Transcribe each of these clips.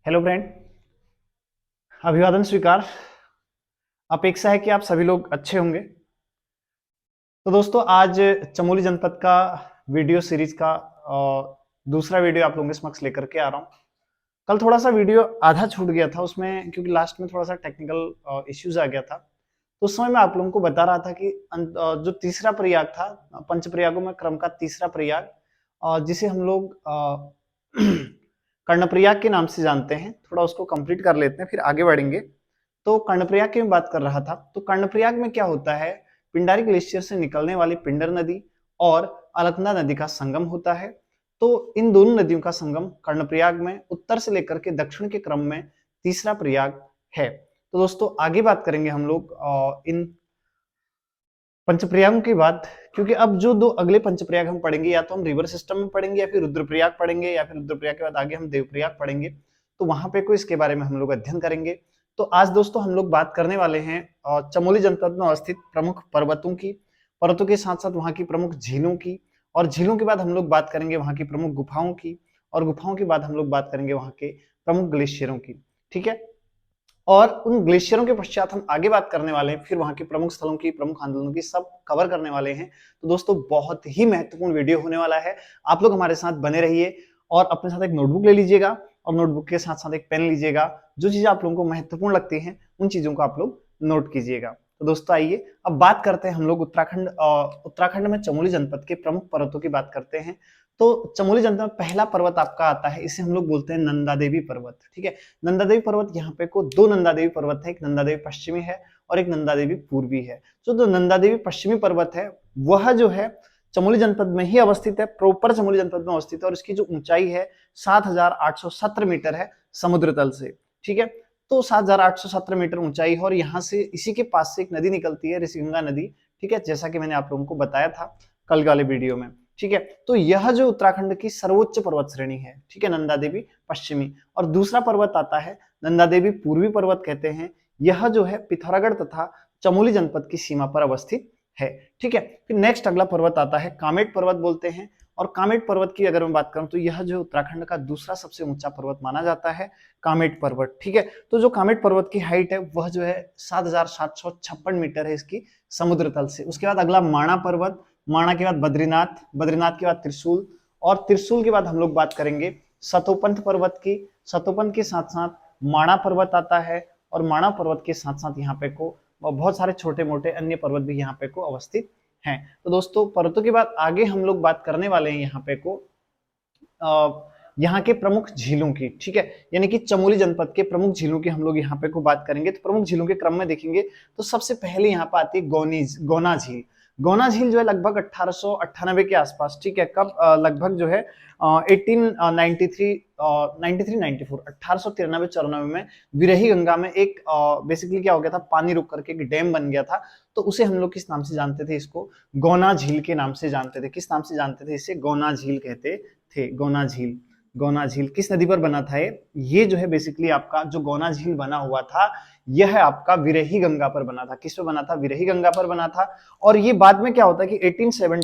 Hello friend. अभिवादन स्वीकार। अपेक्षा है कि आप सभी लोग अच्छे होंगे। तो दोस्तों, आज चमोली जनपद का वीडियो सीरीज का दूसरा वीडियो आप लोगों के समक्ष लेकर के आ रहा हूँ। कल थोड़ा सा वीडियो आधा छूट गया था उसमें, क्योंकि लास्ट में थोड़ा सा टेक्निकल इश्यूज आ गया था। तो उस समय मैं आप लोगों को बता रहा था कि जो तीसरा प्रयाग था, पंच प्रयागों में क्रम का तीसरा प्रयाग, जिसे हम लोग कर्णप्रयाग के नाम से जानते हैं, थोड़ा उसको कंप्लीट कर लेते हैं फिर आगे बढ़ेंगे। तो कर्णप्रयाग की मैं बात कर रहा था। तो कर्णप्रयाग में क्या होता है, पिंडारी ग्लेशियर से निकलने वाली पिंडर नदी और अलकनंदा नदी का संगम होता है। तो इन दोनों नदियों का संगम कर्णप्रयाग में उत्तर से लेकर के दक्षिण के क्रम में तीसरा प्रयाग है। तो दोस्तों, आगे बात करेंगे हम लोग इन पंचप्रयागों की बात, क्योंकि अब जो दो अगले पंचप्रयाग हम पढ़ेंगे, या तो हम रिवर सिस्टम में पढ़ेंगे या फिर रुद्रप्रयाग पढ़ेंगे, या फिर रुद्रप्रयाग के बाद आगे हम देवप्रयाग पढ़ेंगे। तो वहां पे को इसके बारे में हम लोग अध्ययन करेंगे। तो आज दोस्तों हम लोग बात करने वाले हैं चमोली जनपद में अवस्थित प्रमुख पर्वतों की, पर्वतों के साथ साथ वहां की प्रमुख झीलों की, और झीलों के बाद हम लोग बात करेंगे वहां की प्रमुख गुफाओं की, और गुफाओं के बाद हम लोग बात करेंगे वहां के प्रमुख ग्लेशियरों की। ठीक है। और उन ग्लेशियरों के पश्चात हम आगे बात करने वाले हैं फिर वहां के प्रमुख स्थलों की, प्रमुख आंदोलनों की, सब कवर करने वाले हैं। तो दोस्तों, बहुत ही महत्वपूर्ण वीडियो होने वाला है। आप लोग हमारे साथ बने रहिए और अपने साथ एक नोटबुक ले लीजिएगा, और नोटबुक के साथ साथ एक पेन लीजिएगा। जो चीजें आप लोगों को महत्वपूर्ण लगती हैं उन चीजों को आप लोग नोट कीजिएगा। तो दोस्तों, आइए अब बात करते हैं हम लोग उत्तराखंड में चमोली जनपद के प्रमुख पर्वतों की बात करते हैं। तो चमोली जनपद में पहला पर्वत आपका आता है, इसे हम लोग बोलते हैं नंदा देवी पर्वत। ठीक है। नंदा देवी पर्वत, यहाँ पे को दो नंदा देवी पर्वत है, एक नंदा देवी पश्चिमी है और एक नंदा देवी पूर्वी है। जो नंदा देवी पश्चिमी पर्वत है वह जो है चमोली जनपद में ही अवस्थित है, प्रॉपर चमोली जनपद में अवस्थित है, और इसकी जो ऊंचाई है 7,817 मीटर है समुद्र तल से। ठीक है। तो 7,817 मीटर ऊंचाई है, और यहाँ से इसी के पास से एक नदी निकलती है, ऋषिगंगा नदी। ठीक है, जैसा कि मैंने आप लोगों को बताया था कल वाले वीडियो में। ठीक है। तो यह जो उत्तराखंड की सर्वोच्च पर्वत श्रेणी है, ठीक है, नंदा देवी पश्चिमी। और दूसरा पर्वत आता है नंदा देवी पूर्वी पर्वत कहते हैं। यह जो है पिथौरागढ़ तथा चमोली जनपद की सीमा पर अवस्थित है। ठीक है। फिर नेक्स्ट अगला पर्वत आता है कामेट पर्वत बोलते हैं। और कामेट पर्वत की अगर मैं बात करूं तो यह जो उत्तराखंड का दूसरा सबसे ऊंचा पर्वत माना जाता है, कामेट पर्वत। ठीक है। तो जो कामेट पर्वत की हाइट है वह जो है 7,756 मीटर है इसकी समुद्र तल से। उसके बाद अगला माणा पर्वत, माणा के बाद बद्रीनाथ, बद्रीनाथ के बाद त्रिशूल, और त्रिशूल के बाद हम लोग बात करेंगे सतोपंथ पर्वत की। सतोपंथ के साथ साथ माणा पर्वत आता है, और माणा पर्वत के साथ साथ यहाँ पे को बहुत सारे छोटे मोटे अन्य पर्वत भी यहाँ पे को अवस्थित हैं। तो दोस्तों, पर्वतों के बाद आगे हम लोग बात करने वाले हैं यहाँ पे को यहाँ के प्रमुख झीलों की। ठीक है। यानी कि चमोली जनपद के प्रमुख झीलों की हम लोग यहाँ पे को बात करेंगे। तो प्रमुख झीलों के क्रम में देखेंगे तो सबसे पहले यहाँ पे आती है गोना झील। गोना झील जो है लगभग 1898 के आसपास, ठीक है, कब लगभग जो है 1893 93 1893 94 में विरही गंगा में एक बेसिकली क्या हो गया था, पानी रुक करके एक डैम बन गया था। तो उसे हम लोग किस नाम से जानते थे, इसको गोना झील के नाम से जानते थे। किस नाम से जानते थे इसे? गोना झील कहते थे। गोना झील। गोना झील किस नदी पर बना था? ये जो है बेसिकली आपका जो गोना झील बना हुआ था यह आपका विरही गंगा पर बना था। किस पे बना था? विरही गंगा पर बना था। और ये बाद में क्या होता है कि 1870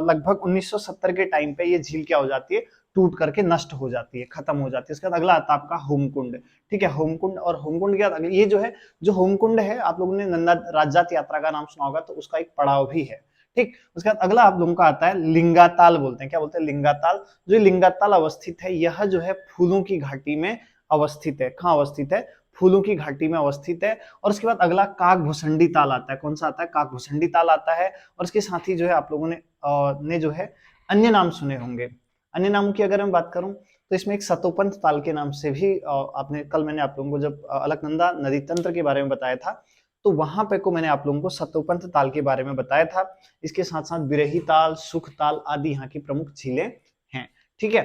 लगभग 1970 के टाइम पे ये झील क्या हो जाती है, टूट करके नष्ट हो जाती है, खत्म हो जाती है। उसके बाद अगला आता है आपका होमकुंड। ठीक है, होमकुंड। और होमकुंड के बाद ये जो है, जो होमकुंड है, आप लोगों ने नंदा राजजात यात्रा का नाम सुना होगा, तो उसका एक पड़ाव भी है। ठीक। उसके बाद अगला आप लोगों का आता है लिंगाताल, बोलते हैं, क्या बोलते हैं? लिंगाताल। जो लिंगाताल अवस्थित है यह जो है फूलों की घाटी में अवस्थित है। कहाँ अवस्थित है? फूलों की घाटी में अवस्थित है। और उसके बाद अगला काकभुसंडी ताल आता है। कौन सा आता है? काकभुसंडी ताल आता है। और इसके साथ ही जो है आप लोगों ने जो है अन्य नाम सुने होंगे। अन्य नामों की अगर मैं बात करूं तो इसमें एक सतोपंथ ताल के नाम से भी आपने, कल मैंने आप लोगों को जब अलकनंदा नदी तंत्र के बारे में बताया था तो वहां पे को मैंने आप लोगों को सतोपंथ ताल के बारे में बताया था। इसके साथ साथ बिरही ताल, सुख ताल आदि यहाँ की प्रमुख झीलें हैं। ठीक है।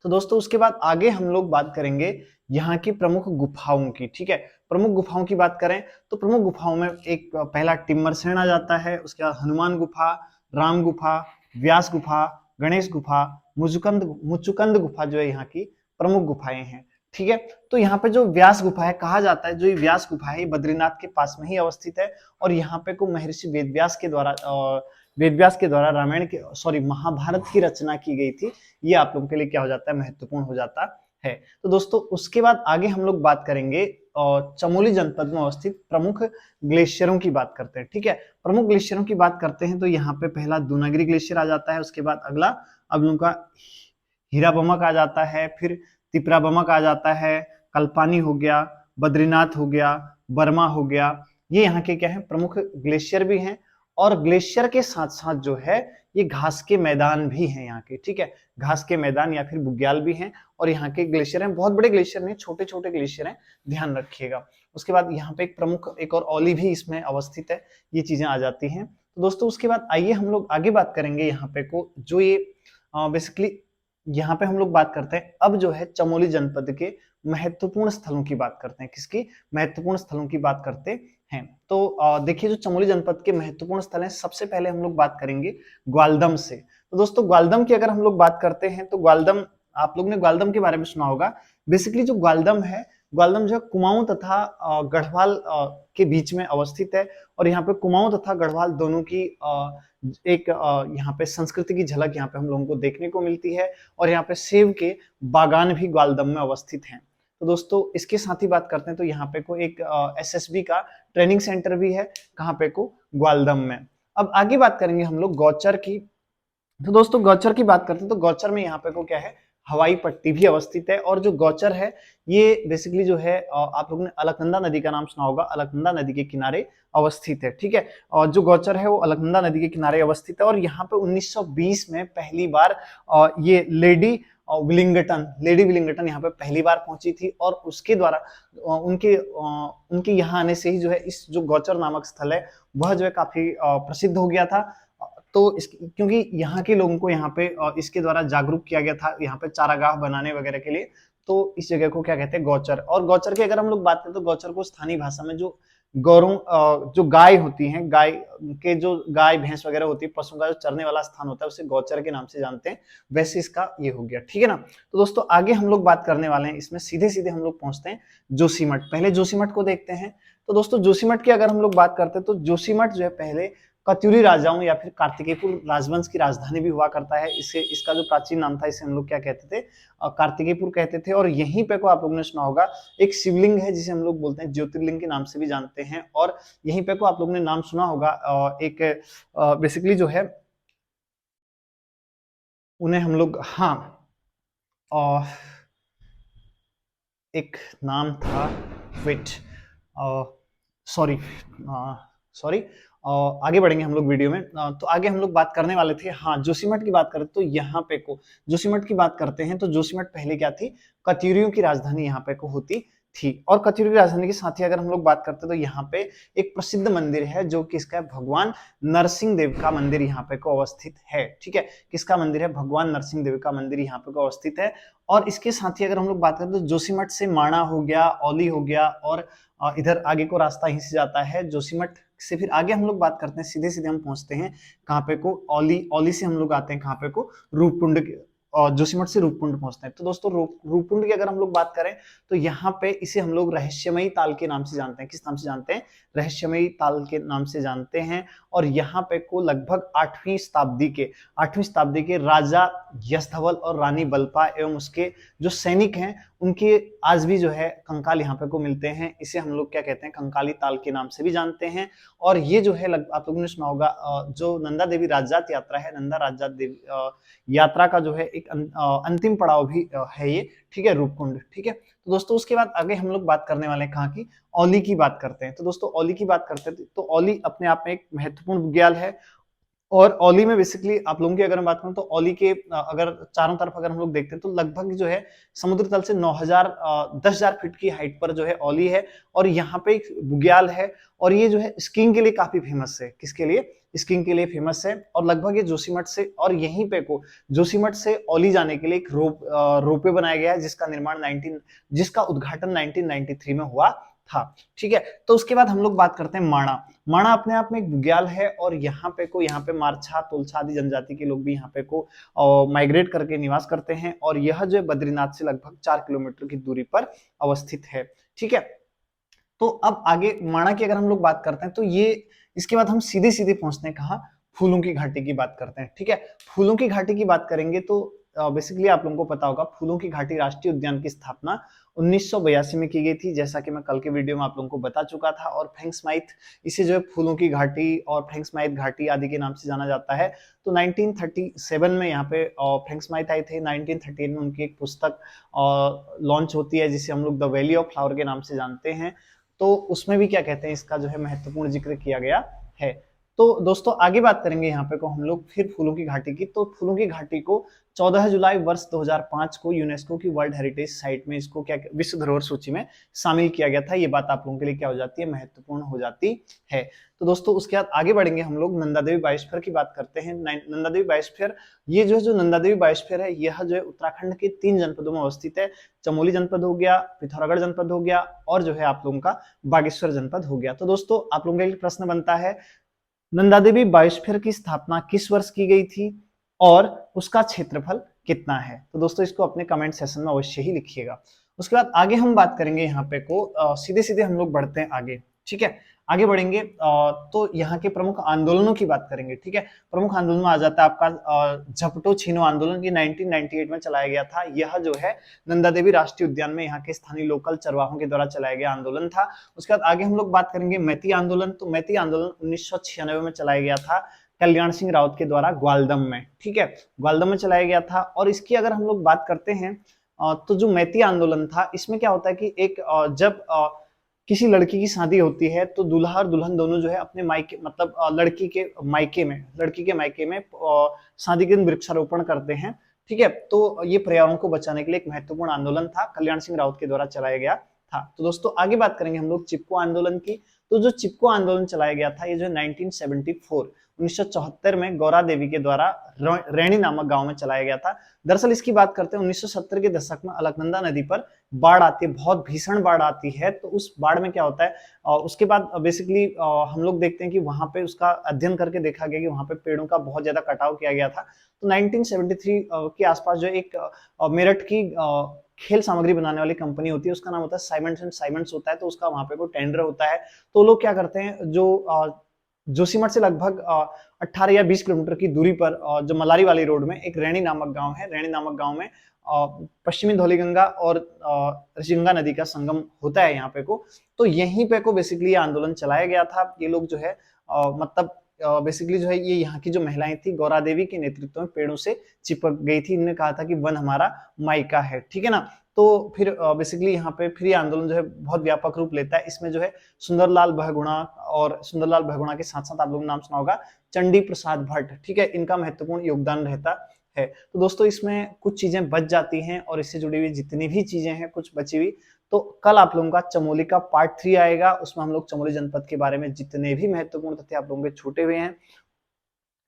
तो दोस्तों, उसके बाद आगे हम लोग बात करेंगे यहाँ की प्रमुख गुफाओं की। ठीक है। प्रमुख गुफाओं की बात करें तो प्रमुख गुफाओं में एक पहला टिम्मरसैंण आ जाता है। उसके बाद हनुमान गुफा, राम गुफा, व्यास गुफा, गणेश गुफा, मुचुकंद गुफा जो है यहाँ की प्रमुख गुफाएं हैं। ठीक है। तो यहाँ पे जो व्यास गुफा है, कहा जाता है जो ये व्यास गुफा है ये बद्रीनाथ के पास में ही अवस्थित है। और यहाँ पे को महर्षि वेदव्यास के द्वारा रामायण के, सॉरी, महाभारत की रचना की गई थी। ये आप लोगों के लिए क्या हो जाता है? महत्वपूर्ण हो जाता है। तो दोस्तों उसके बाद आगे हम लोग बात करेंगे चमोली जनपद में अवस्थित प्रमुख ग्लेशियरों की बात करते हैं। ठीक है, प्रमुख ग्लेशियरों की बात करते हैं तो यहाँ पे पहला दूनागिरी ग्लेशियर आ जाता है, उसके बाद अगला अब लोगों का हीरा बमक आ जाता है, फिर तिपरा बमक आ जाता है, कल्पानी हो गया, बद्रीनाथ हो गया, बर्मा हो गया। ये यहाँ के क्या है प्रमुख ग्लेशियर भी हैं, और ग्लेशियर के साथ साथ जो है ये घास के मैदान भी हैं यहाँ के। ठीक है, घास के मैदान या फिर बुग्याल भी हैं, और यहाँ के ग्लेशियर हैं, बहुत बड़े ग्लेशियर नहीं, छोटे छोटे ग्लेशियर हैं, ध्यान रखिएगा। उसके बाद यहाँ पे एक प्रमुख एक और औली भी इसमें अवस्थित है, ये चीजें आ जाती हैं। तो दोस्तों उसके बाद आइए हम लोग आगे बात करेंगे यहाँ पे को जो ये बेसिकली यहाँ पे हम लोग बात करते हैं अब जो है चमोली जनपद के महत्वपूर्ण स्थलों की बात करते हैं। किसकी महत्वपूर्ण स्थलों की बात करते हैं? तो देखिए जो चमोली जनपद के महत्वपूर्ण स्थल हैं, सबसे पहले हम लोग बात करेंगे ग्वालदम से। तो दोस्तों ग्वालदम की अगर हम लोग बात करते हैं तो ग्वालदम, आप लोग ने ग्वालदम के बारे में सुना होगा। बेसिकली जो ग्वालदम है, ग्वालदम जो है कुमाऊं तथा गढ़वाल के बीच में अवस्थित है, और यहाँ पे कुमाऊं तथा गढ़वाल दोनों की एक यहाँ पे संस्कृति की झलक यहाँ पे हम लोगों को देखने को मिलती है, और यहाँ पे सेब के बागान भी ग्वालदम में अवस्थित हैं। तो दोस्तों इसके साथ ही बात करते हैं तो यहाँ पे को एक एसएसबी का ट्रेनिंग सेंटर भी है, कहाँ पे को ग्वालदम में। अब आगे बात करेंगे हम लोग गौचर की। तो दोस्तों गौचर की बात करते हैं तो गौचर में यहाँ पे को क्या है हवाई पट्टी भी अवस्थित है, और जो गौचर है ये बेसिकली जो है आप लोगों ने अलकनंदा नदी का नाम सुना होगा, अलकनंदा नदी के किनारे अवस्थित है। ठीक है, और जो गौचर है वो अलकनंदा नदी के किनारे अवस्थित है, और यहाँ पे 1920 में पहली बार ये लेडी विलिंगटन यहाँ पे पहली बार पहुंची थी, और उसके द्वारा उनके यहाँ आने से ही जो है इस जो गौचर नामक स्थल है वह जो है काफी प्रसिद्ध हो गया था। तो क्योंकि यहाँ के लोगों को यहाँ पे इसके द्वारा जागरूक किया गया था यहाँ पे चारागाह बनाने वगैरह के लिए, तो इस जगह को क्या कहते हैं गौचर। और गौचर की अगर हम लोग बात करें तो गौचर को स्थानीय भाषा में जो गौरों जो गाय होती हैं, गाय के जो गाय भैंस वगैरह होती है, पशुओं का जो चरने वाला स्थान होता है उसे गौचर के नाम से जानते हैं, वैसे इसका ये हो गया। ठीक है ना। तो दोस्तों आगे हम लोग बात करने वाले हैं इसमें सीधे सीधे हम लोग पहुंचते हैं जोशीमठ। पहले जोशीमठ को देखते हैं। तो दोस्तों जोशीमठ की अगर हम लोग बात करते हैं तो जोशीमठ जो है पहले कत्यूरी राजाओं या फिर कार्तिकेयपुर राजवंश की राजधानी भी हुआ करता है। इसे इसका जो प्राचीन नाम था इसे हम लोग क्या कहते थे कार्तिकेयपुर कहते थे। और यहीं पे को आप लोगों ने सुना होगा एक शिवलिंग है जिसे हम लोग बोलते हैं ज्योतिर्लिंग के नाम से भी जानते हैं, और यहीं पे को आप लोगों ने नाम सुना होगा एक बेसिकली जो है उन्हें हम लोग एक नाम था वेट सॉरी आगे बढ़ेंगे हम लोग वीडियो में। तो आगे हम लोग बात करने वाले थे जोशीमठ की बात करें तो यहाँ पे को जोशीमठ की बात करते हैं तो जोशीमठ पहले क्या थी कत्यूरियों की राजधानी यहाँ पे को होती थी। और कत्यूरी की राजधानी के साथ ही अगर हम लोग बात करते हैं तो यहाँ पे एक प्रसिद्ध मंदिर है जो कि इसका भगवान नरसिंह देव का मंदिर यहाँ पे को अवस्थित है। ठीक है, किसका मंदिर है भगवान नरसिंह देव का मंदिर यहाँ पे को अवस्थित है। और इसके साथ ही अगर हम लोग बात करें तो जोशीमठ से माणा हो गया, औली हो गया, और इधर आगे को रास्ता यहीं से जाता है जोशीमठ से। फिर आगे हम लोग बात करते हैं सीधे सीधे हम पहुंचते हैं कहाँ पे को औली से हम लोग आते हैं कहाँ पे को रूपकुंड, और जोशीमठ से रूपकुंड पहुंचते हैं। तो दोस्तों रूपकुंड की अगर हम लोग बात करें तो यहाँ पे इसे हम लोग रहस्यमयी ताल के नाम से जानते हैं। किस नाम से जानते हैं? रहस्यमयी ताल के नाम से जानते हैं। और यहाँ पे को लगभग 8वीं शताब्दी के राजा यशधवल और रानी बल्पा एवं उसके जो सैनिक हैं उनके आज भी जो है कंकाल यहाँ पे को मिलते हैं। इसे हम लोग क्या कहते हैं कंकाली ताल के नाम से भी जानते हैं। और ये जो है आप लोगों ने सुना होगा जो नंदा देवी राजजात यात्रा है, नंदा राजजात देवी यात्रा का जो है एक अंतिम पड़ाव भी है ये। ठीक है, रूपकुंड। ठीक है, तो दोस्तों उसके बाद आगे हम लोग बात करने वाले हैं कहाँ की औली की बात करते हैं। तो दोस्तों औली की बात करते हैं तो औली अपने आप में एक महत्वपूर्ण बुग्याल है। और औली में बेसिकली आप लोगों की अगर मैं बात करूं तो औली के अगर चारों तरफ अगर हम लोग देखते हैं तो लगभग जो है समुद्र तल से 10,000 फीट की हाइट पर जो है औली है। और यहाँ पे एक बुग्याल है, और ये जो है स्कीइंग के लिए काफी फेमस है। किसके लिए? स्कीइंग के लिए फेमस है। और लगभग ये जोशीमठ से और यहीं पे को जोशीमठ से औली जाने के लिए एक रोपवे बनाया गया है जिसका उद्घाटन 1993 में हुआ था। ठीक है, तो उसके बाद हम लोग बात करते हैं माणा अपने आप में एक बुग्याल है। और यहाँ पे मारछा तोलछा आदि जनजाति के लोग भी यहाँ पे को माइग्रेट करके निवास करते हैं। और यह जो है बद्रीनाथ से लगभग 4 किलोमीटर की दूरी पर अवस्थित है। ठीक है, तो अब आगे माणा की अगर हम लोग बात करते हैं तो ये इसके बाद हम सीधे सीधे पहुंचते हैं कहाँ फूलों की घाटी की बात करते हैं। ठीक है, फूलों की घाटी की बात करेंगे तो बेसिकली आप लोगों को पता होगा फूलों की घाटी राष्ट्रीय उद्यान की स्थापना 1982 में की गई थी, जैसा कि मैं कल के वीडियो में आप लोगों को बता चुका था। और फ्रैंक्समाइथ, इसे जो है फूलों की घाटी और फ्रैंक्समाइथ घाटी आदि के नाम से जाना जाता है। तो 1937 में यहाँ पे फ्रैंक्समाइथ आए थे। 1938 में उनकी एक पुस्तक लॉन्च होती है जिसे हम लोग द वैली ऑफ फ्लावर के नाम से जानते हैं। तो उसमें भी क्या कहते हैं, इसका जो है महत्वपूर्ण जिक्र किया गया है। तो दोस्तों आगे बात करेंगे यहाँ पे को हम लोग फिर फूलों की घाटी की। तो फूलों की घाटी को 14 जुलाई वर्ष 2005 को यूनेस्को की वर्ल्ड हेरिटेज साइट में इसको क्या विश्व धरोहर सूची में शामिल किया गया था। ये बात आप लोगों के लिए क्या हो जाती है, महत्वपूर्ण हो जाती है। तो दोस्तों उसके बाद आगे बढ़ेंगे हम लोग नंदा देवी बायोस्फीयर की बात करते हैं। नंदा देवी बायोस्फीयर, ये जो नंदा देवी बायोस्फीयर है, यह जो है उत्तराखंड के 3 जनपदों में अवस्थित है। चमोली जनपद हो गया, पिथौरागढ़ जनपद हो गया और जो है आप लोगों का बागेश्वर जनपद हो गया। तो दोस्तों आप लोगों के लिए प्रश्न बनता है, नंदा देवी बायोस्फीयर की स्थापना किस वर्ष की गई थी और उसका क्षेत्रफल कितना है? तो दोस्तों इसको अपने कमेंट सेक्शन में अवश्य ही लिखिएगा। उसके बाद आगे हम बात करेंगे यहाँ पे को सीधे सीधे हम लोग बढ़ते हैं आगे, ठीक है। आगे बढ़ेंगे तो यहाँ के प्रमुख आंदोलनों की बात करेंगे, ठीक है। प्रमुख आंदोलन में आ जाता है आपका झपटो छीनो आंदोलन, ये 1998 में चलाया गया था। यह जो है नंदा देवी राष्ट्रीय उद्यान में यहाँ के स्थानीय लोकल चरवाहों के द्वारा चलाया गया आंदोलन था। उसके बाद आगे हम लोग बात करेंगे मैती आंदोलन। तो मैती आंदोलन 1996 में चलाया गया था कल्याण सिंह राउत के द्वारा ग्वालदम में, ठीक है, ग्वालदम में चलाया गया था। और इसकी अगर हम लोग बात करते हैं तो जो मैती आंदोलन था, इसमें क्या होता है कि एक जब किसी लड़की की शादी होती है तो दूल्हा और दुल्हन दोनों जो है अपने मायके मतलब लड़की के मायके में शादी के दिन वृक्षारोपण करते हैं, ठीक है। तो ये पर्यावरण को बचाने के लिए एक महत्वपूर्ण आंदोलन था, कल्याण सिंह राउत के द्वारा चलाया गया था। तो दोस्तों आगे बात करेंगे हम लोग चिपको आंदोलन की। तो जो चिपको आंदोलन चलाया गया था, ये जो 1974 में गौरा देवी के द्वारा रैणी नामक गांव में चलाया गया था। दरअसल इसकी बात करते हैं 1970 के दशक में अलकनंदा नदी पर बाढ़ आती है, बहुत भीषण बाढ़ आती है। तो उस बाढ़ में क्या होता है, उसके बाद बेसिकली हम लोग देखते हैं कि वहां पे उसका अध्ययन करके देखा गया कि वहां पे पेड़ों का बहुत ज्यादा कटाव किया गया था। तो 1973 के आसपास जो एक मेरठ की खेल सामग्री बनाने वाली कंपनी होती है, उसका नाम होता है साइमंड्स एंड साइमंड्स होता है। तो उसका वहां पे कोई टेंडर होता है, तो लोग क्या करते हैं, जो जोशीमठ से लगभग 18 या 20 किलोमीटर की दूरी पर जो मलारी वाली रोड में एक रैणी नामक गांव है, रैणी नामक गांव में पश्चिमी धौलीगंगा और ऋषिगंगा नदी का संगम होता है यहाँ पे को। तो यहीं पे को बेसिकली आंदोलन चलाया गया था। ये लोग जो है मतलब बेसिकली जो है ये यहाँ की जो महिलाएं थी गौरा देवी के नेतृत्व में पेड़ों से चिपक गई थी। इन्होंने कहा था कि वन हमारा मायका है, ठीक है ना। तो फिर बेसिकली यहाँ पे फिर ये आंदोलन जो है बहुत व्यापक रूप लेता है। इसमें जो है सुंदरलाल बहुगुणा, और सुंदरलाल बहुगुणा के साथ साथ आप लोगों ने नाम सुना होगा चंडी प्रसाद भट्ट, ठीक है, इनका महत्वपूर्ण योगदान रहता है। तो दोस्तों इसमें कुछ चीजें बच जाती हैं और इससे जुड़ी हुई जितनी भी चीजें हैं कुछ बची हुई, तो कल आप लोगों का चमोली का पार्ट 3 आएगा। उसमें हम लोग चमोली जनपद के बारे में जितने भी महत्वपूर्ण तथ्य आप लोगों के छूटे हुए हैं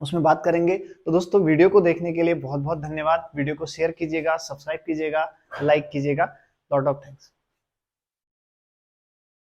उसमें बात करेंगे। तो दोस्तों वीडियो को देखने के लिए बहुत बहुत धन्यवाद। वीडियो को शेयर कीजिएगा, सब्सक्राइब कीजिएगा, लाइक कीजिएगा। Lot of thanks.